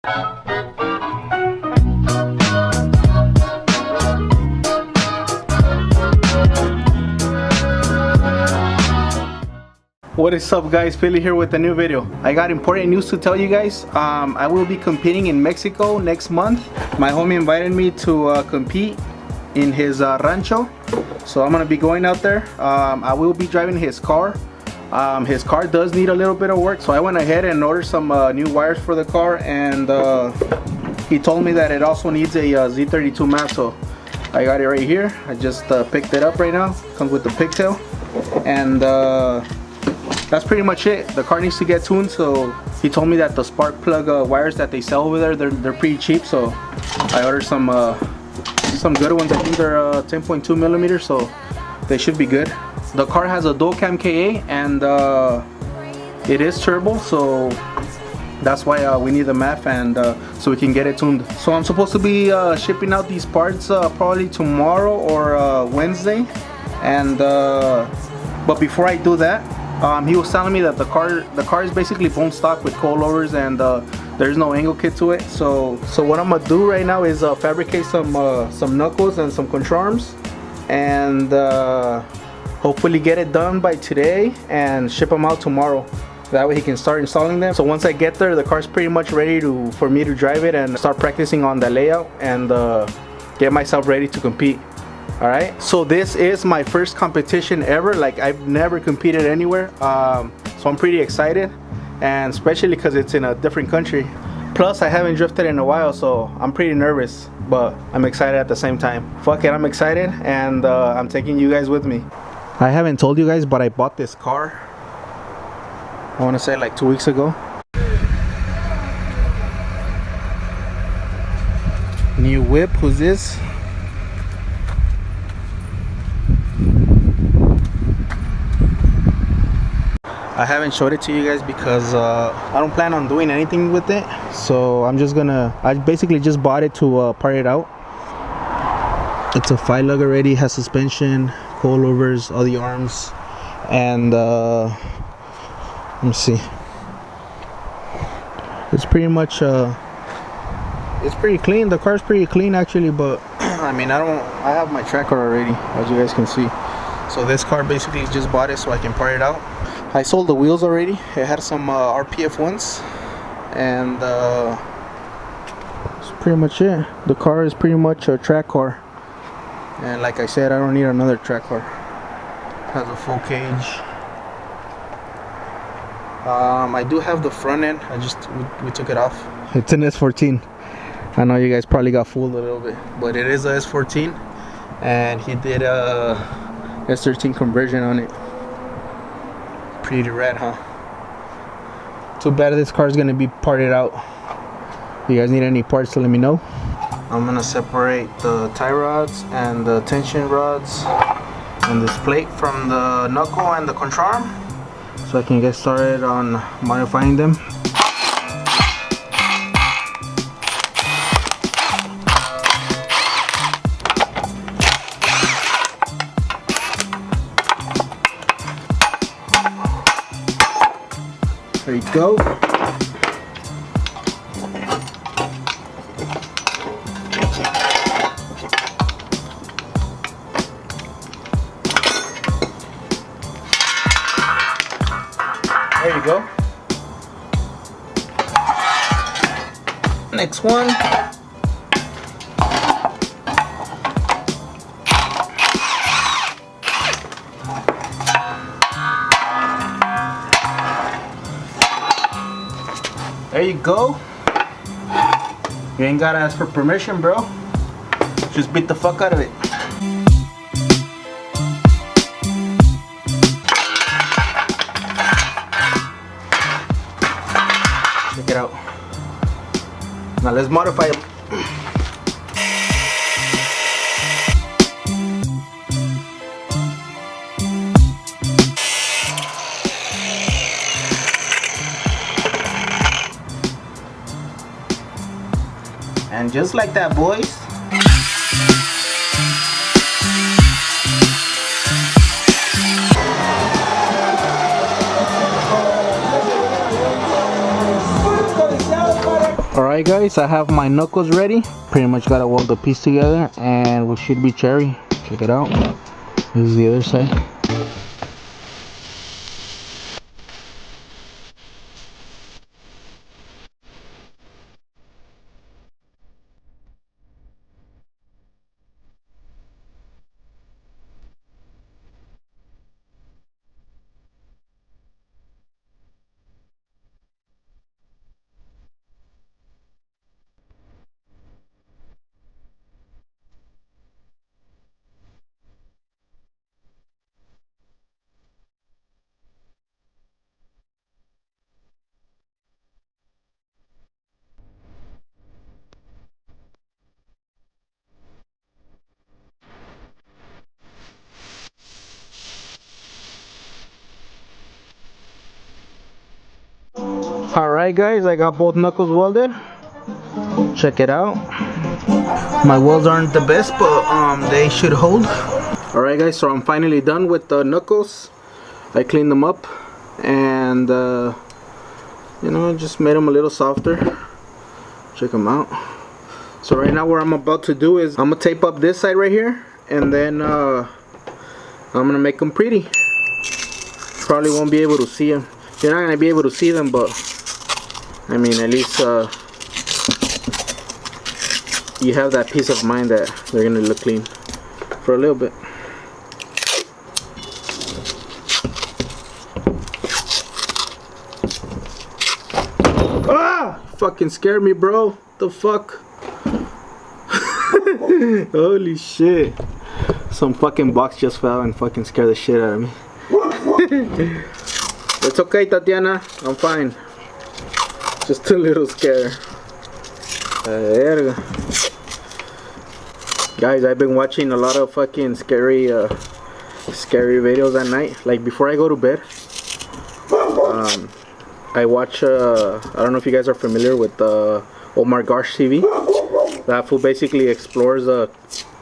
What is up, guys? Philly here with a new video. I got important news to tell you guys. I will be competing in Mexico next month. My homie invited me to compete in his rancho, so I'm gonna be going out there. I will be driving his car. His car does need a little bit of work, so I went ahead and ordered some new wires for the car, and he told me that it also needs a Z32 mat, so I got it right here. I just picked it up right now. Comes with the pigtail, and that's pretty much it. The car needs to get tuned, so he told me that the spark plug wires that they sell over there, they're pretty cheap, so I ordered some good ones. I think they're 10.2 millimeters, so they should be good. The car has a dual cam KA, and it is turbo, so that's why we need the MAF, and so we can get it tuned. So I'm supposed to be shipping out these parts probably tomorrow or Wednesday, and but before I do that, he was telling me that the car is basically bone stock with coilovers, and there's no angle kit to it. So what I'm gonna do right now is fabricate some knuckles and some control arms, and hopefully get it done by today and ship them out tomorrow. That way he can start installing them. So once I get there, the car's pretty much ready for me to drive it and start practicing on the layout and get myself ready to compete. Alright, so this is my first competition ever. Like, I've never competed anywhere, so I'm pretty excited, and especially because it's in a different country. Plus, I haven't drifted in a while, so I'm pretty nervous, but I'm excited at the same time. Fuck it, I'm excited, and I'm taking you guys with me. I haven't told you guys, but I bought this car, I want to say like 2 weeks ago. New whip, who's this? I haven't showed it to you guys because I don't plan on doing anything with it, so I basically just bought it to part it out. It's a 5-lug already, has suspension, coilovers, all the arms, and let me see, it's pretty much it's pretty clean. The car's pretty clean actually, but I mean, I have my tracker already, as you guys can see. So this car basically just bought it so I can part it out. I sold the wheels already. It had some RPF ones, and that's pretty much it. The car is pretty much a track car, and like I said, I don't need another track car. It has a full cage. I do have the front end. We took it off. It's an S14. I know you guys probably got fooled a little bit, but it is a S14, and he did a S13 conversion on it. Pretty rad, huh? Too bad this car is gonna be parted out. If you guys need any parts, to let me know. I'm gonna separate the tie rods and the tension rods and this plate from the knuckle and the control arm, so I can get started on modifying them. There you go. There you go. Next one. There you go. You ain't gotta ask for permission, bro. Just beat the fuck out of it. Check it out. Now let's modify it. And just like that, boys. Alright guys, I have my knuckles ready. Pretty much gotta weld the piece together and we should be cherry. Check it out. This is the other side. Alright guys, I got both knuckles welded. Check it out. My welds aren't the best, but they should hold. Alright guys, so I'm finally done with the knuckles. I cleaned them up and you know, just made them a little softer. Check them out. So right now what I'm about to do is I'm gonna tape up this side right here, and then I'm gonna make them pretty. Probably won't be able to see them. You're not gonna be able to see them, but I mean, at least you have that peace of mind that they're gonna look clean for a little bit. Ah! Fucking scared me, bro. The fuck? Holy shit. Some fucking box just fell and fucking scared the shit out of me. It's okay, Tatiana. I'm fine. Just a little scared. Guys, I've been watching a lot of fucking scary videos at night. Like before I go to bed, I watch. I don't know if you guys are familiar with Omar Garsh TV. That fool basically explores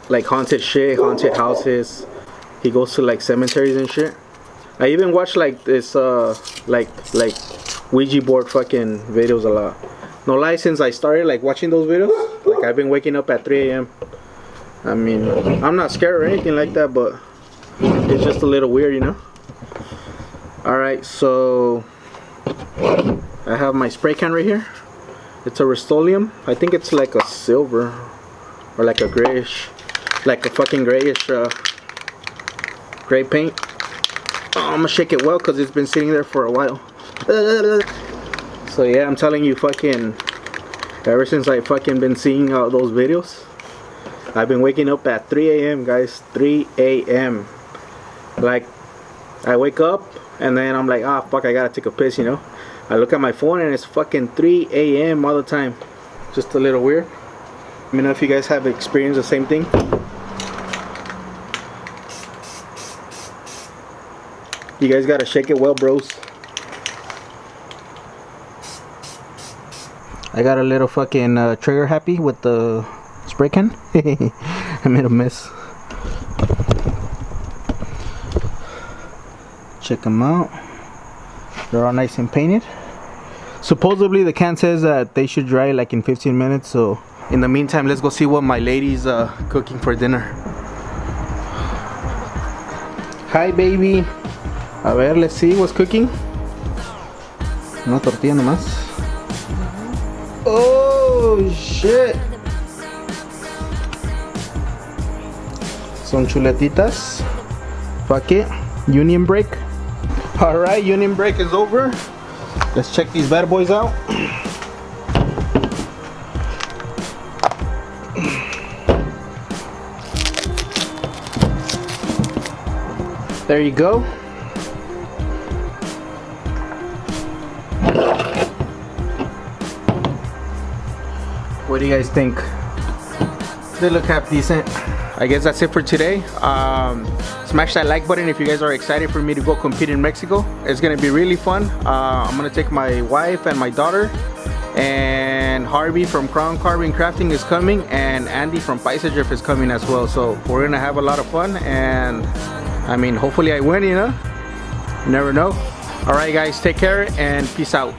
like haunted shit, haunted houses. He goes to like cemeteries and shit. I even watch like this like Ouija board fucking videos a lot. No lie, since I started like watching those videos, like I've been waking up at 3 a.m. I mean, I'm not scared or anything like that, but it's just a little weird, you know. Alright, so I have my spray can right here. It's a Rust-Oleum. I think it's like a silver or like a grayish, like a fucking grayish gray paint. Oh, I'm gonna shake it well because it's been sitting there for a while. So yeah, I'm telling you, fucking ever since I fucking been seeing those videos, I've been waking up at 3 a.m. guys. 3 a.m. Like I wake up and then I'm like, ah, fuck, I gotta take a piss, you know. I look at my phone and it's fucking 3 a.m. all the time. Just a little weird. Let me know if you guys have experienced the same thing. You guys gotta shake it well, bros. I got a little fucking trigger happy with the spray can. I made a mess. Check them out. They're all nice and painted. Supposedly the can says that they should dry like in 15 minutes. So in the meantime, let's go see what my lady's cooking for dinner. Hi, baby. A ver, let's see what's cooking. Una tortilla nomás. Oh shit. Son chuletitas. Fuck it. Union break. Alright, union break is over. Let's check these bad boys out. There you go. What do you guys think? They look half decent. I guess that's it for today. Smash that like button if you guys are excited for me to go compete in Mexico. It's gonna be really fun. I'm gonna take my wife and my daughter, and Harvey from Crown Carving Crafting is coming, and Andy from Paisa Drift is coming as well. So we're gonna have a lot of fun, and I mean, hopefully I win, you know? You never know. Alright guys, take care and peace out.